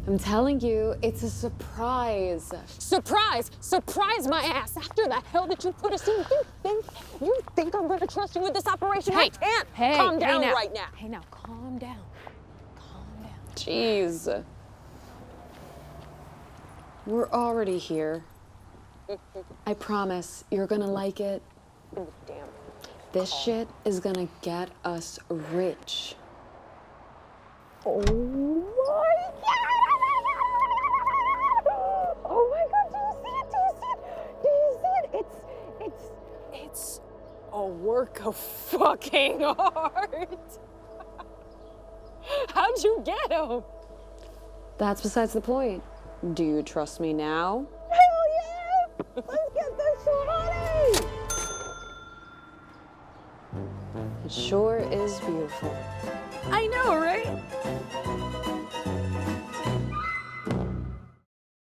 I'm telling you, it's a surprise. Surprise! Surprise my ass! After the hell that you put us in, you think I'm gonna trust you with this operation? Hey, I can't! hey, Calm down hey now. right now. Hey now, calm down. Calm down. Jeez. We're already here. I promise, you're gonna like it. Damn. This shit is gonna get us rich. Oh my god! Oh my god, do you see it? Do you see it? Do you see it? It's a work of fucking art. How'd you get him? That's besides the point. Do you trust me now? Hell yeah! Let's get this shorty! It sure is beautiful. I know, right?